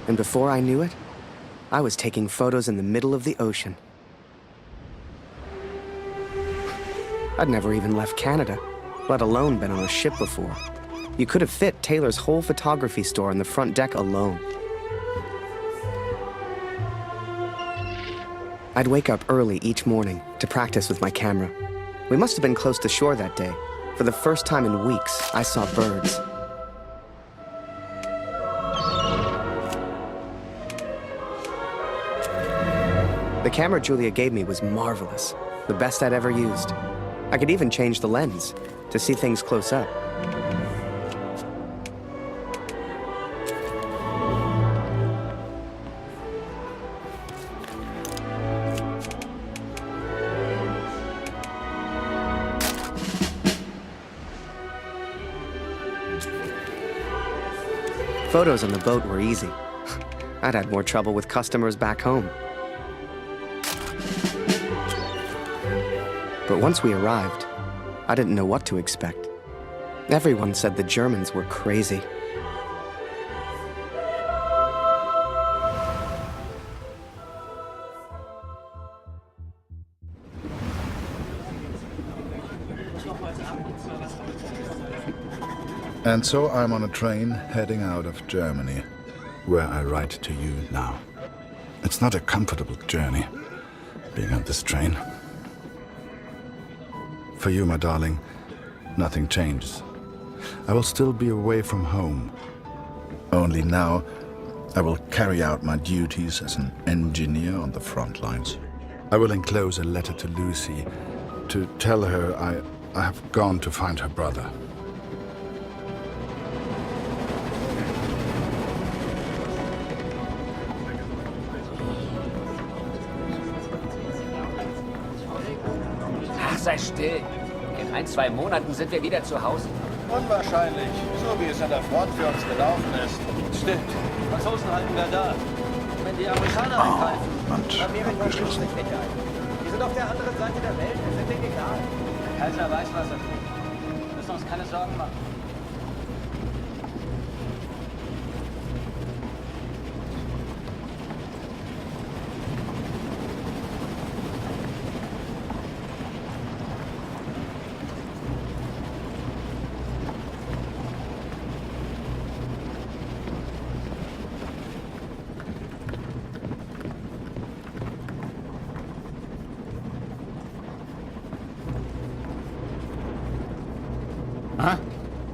And before I knew it, I was taking photos in the middle of the ocean. I'd never even left Canada, let alone been on a ship before. You could have fit Taylor's whole photography store on the front deck alone. I'd wake up early each morning to practice with my camera. We must have been close to shore that day. For the first time in weeks, I saw birds. The camera Julia gave me was marvelous, the best I'd ever used. I could even change the lens to see things close up. Photos on the boat were easy. I'd had more trouble with customers back home. But once we arrived, I didn't know what to expect. Everyone said the Germans were crazy. And so I'm on a train heading out of Germany, where I write to you now. It's not a comfortable journey, being on this train. For you, my darling, nothing changes. I will still be away from home. Only now, I will carry out my duties as an engineer on the front lines. I will enclose a letter to Lucy to tell her I have gone to find her brother. Sei still. In 1-2 Monaten sind wir wieder zu Hause. Unwahrscheinlich, so wie es an der Front für uns gelaufen ist. Stimmt. Franzosen halten wir da. Wenn die Amerikaner eingreifen, Amerika ist nicht egal. Wir sind auf der anderen Seite der Welt, wir sind denen egal. Der Kaiser weiß, was er tut. Wir müssen uns keine Sorgen machen.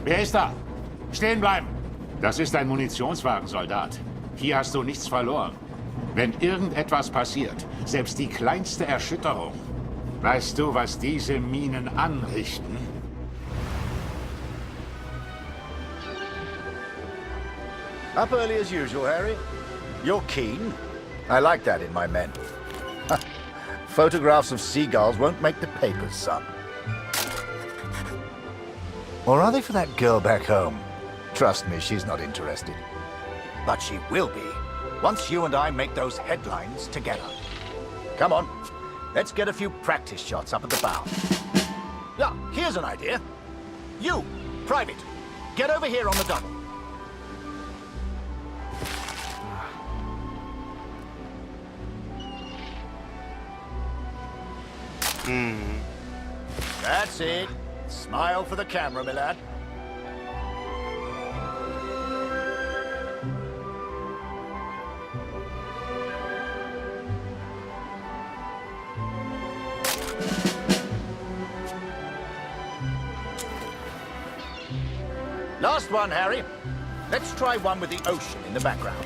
Wer ist da? Stehen bleiben! Das ist ein Munitionswagen, Soldat. Hier hast du nichts verloren. Wenn irgendetwas passiert, selbst die kleinste Erschütterung, weißt du, was diese Minen anrichten? Up early as usual, Harry. You're keen. I like that in my men. Photographs of seagulls won't make the papers, son. Or are they for that girl back home? Trust me, she's not interested. But she will be, once you and I make those headlines together. Come on, let's get a few practice shots up at the bow. Yeah, here's an idea. You, Private, get over here on the double. That's it. Smile for the camera, my lad. Last one, Harry. Let's try one with the ocean in the background.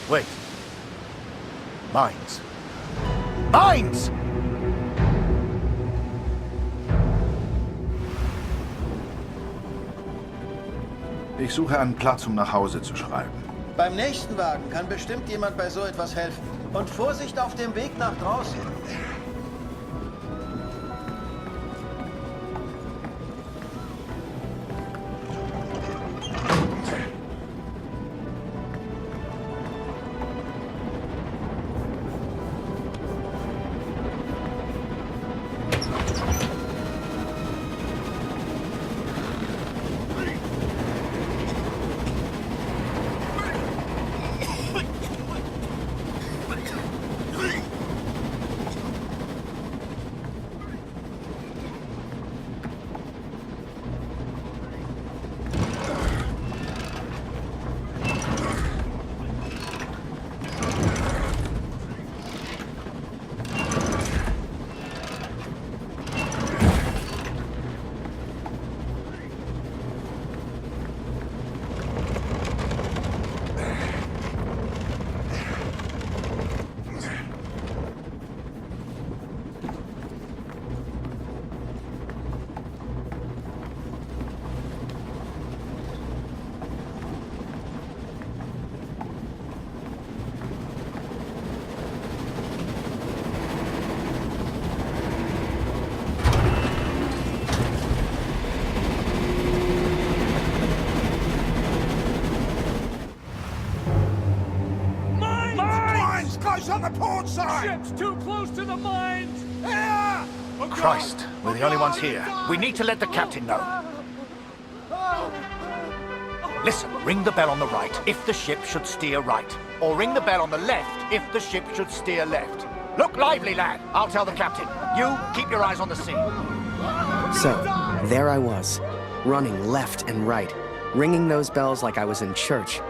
Wait. Mines. Mines! Ich suche einen Platz, um nach Hause zu schreiben. Beim nächsten Wagen kann bestimmt jemand bei so etwas helfen. Und Vorsicht auf dem Weg nach draußen. on the port side! Ship's too close to the mines! Here! Christ, we're the only ones here. We need to let the captain know. Listen, ring the bell on the right if the ship should steer right. Or ring the bell on the left if the ship should steer left. Look lively, lad. I'll tell the captain. You, keep your eyes on the sea. So, there I was, running left and right, ringing those bells like I was in church.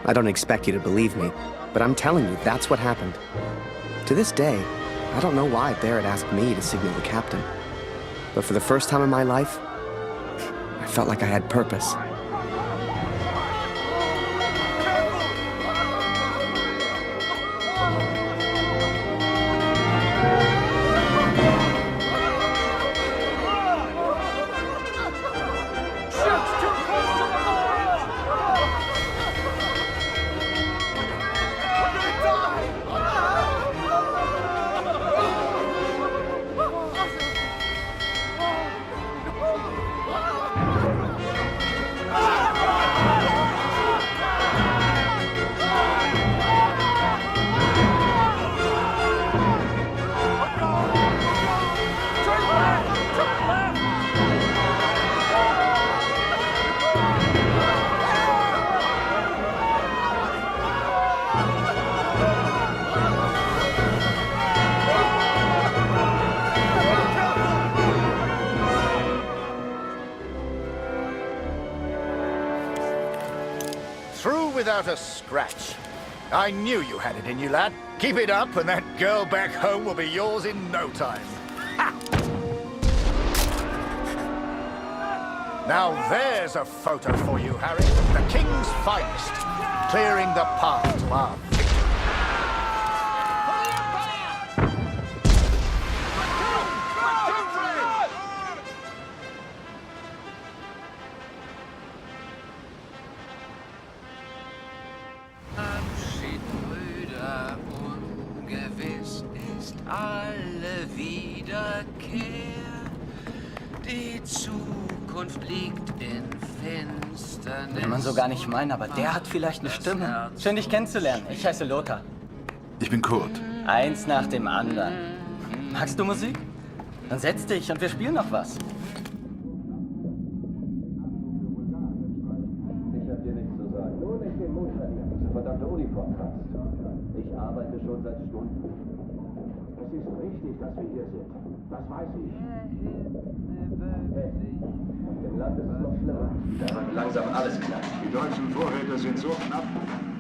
I don't expect you to believe me, but I'm telling you, that's what happened. To this day, I don't know why Barrett asked me to signal the captain. But for the first time in my life, I felt like I had purpose. Without a scratch. I knew you had it in you, lad. Keep it up and that girl back home will be yours in no time. Ha! Now there's a photo for you, Harry. The King's finest. Clearing the path to our victory. Alle Wiederkehr. Die Zukunft liegt in Finsternis. Will man so gar nicht meinen, aber der hat vielleicht eine Stimme. Schön, dich kennenzulernen. Ich heiße Lothar. Ich bin Kurt. Eins nach dem anderen. Magst du Musik? Dann setz dich und wir spielen noch was. Ich hab dir nichts zu sagen. Nur nicht den Mund verlieren, diese verdammte Uniform kratzt. Ich arbeite schon seit Stunden. Es ist richtig, dass wir hier sind. Das weiß ich. Hey, auf dem Land ist es noch schlimmer. Da wird langsam alles knapp. Die deutschen Vorräte sind so knapp,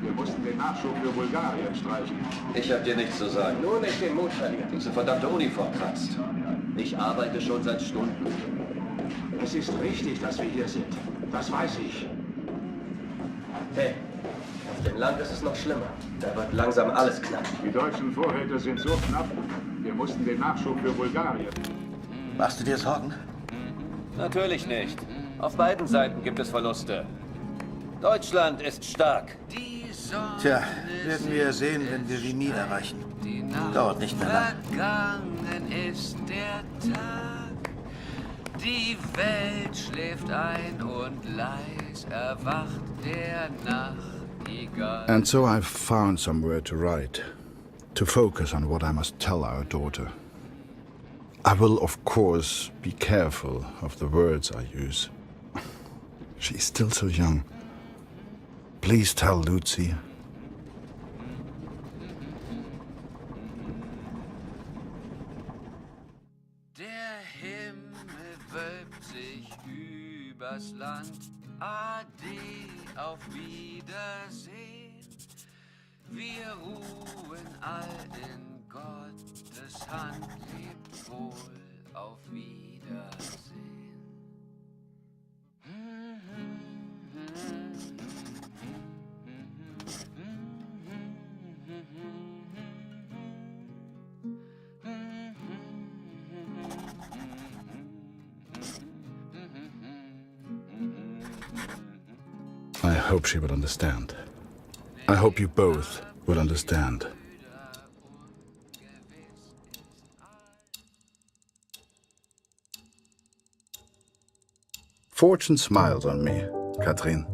wir mussten den Nachschub für Bulgarien streichen. Ich hab dir nichts zu sagen. Nur nicht den Mut verlieren. Diese verdammte Uniform kratzt. Ich arbeite schon seit Stunden. Es ist richtig, dass wir hier sind. Das weiß ich. Hey, auf dem Land ist es noch schlimmer. Da wird langsam alles knapp. Die deutschen Vorräte sind so knapp, wir mussten den Nachschub für Bulgarien. Machst du dir Sorgen? Natürlich nicht. Auf beiden Seiten gibt es Verluste. Deutschland ist stark. Tja, werden wir sehen, wenn wir Genie erreichen. Dauert nicht mehr lang. Vergangen ist der Tag. Die Welt schläft ein und leis erwacht der Nachtigall. And so I've found somewhere to write, to focus on what I must tell our daughter. I will, of course, be careful of the words I use. She's still so young. Please tell Lucy. Der Himmel wölbt sich übers Land. Ade, auf Wiedersehen. Wir ruhen all in Gottes Hand. Lebt wohl, auf Wiedersehen. I hope she will understand. I hope you both will understand. Fortune smiles on me, Katrin.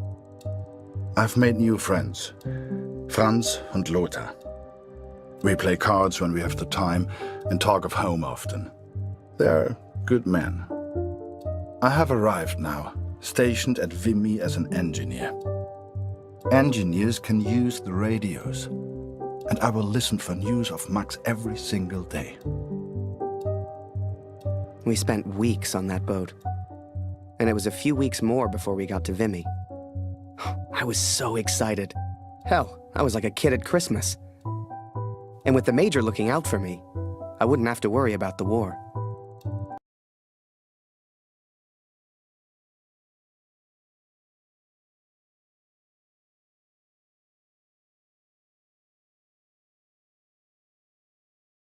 I've made new friends, Franz and Lothar. We play cards when we have the time and talk of home often. They're good men. I have arrived now, stationed at Vimy as an engineer. Engineers can use the radios, and I will listen for news of Max every single day. We spent weeks on that boat. And it was a few weeks more before we got to Vimy. I was so excited. Hell, I was like a kid at Christmas. And with the Major looking out for me, I wouldn't have to worry about the war.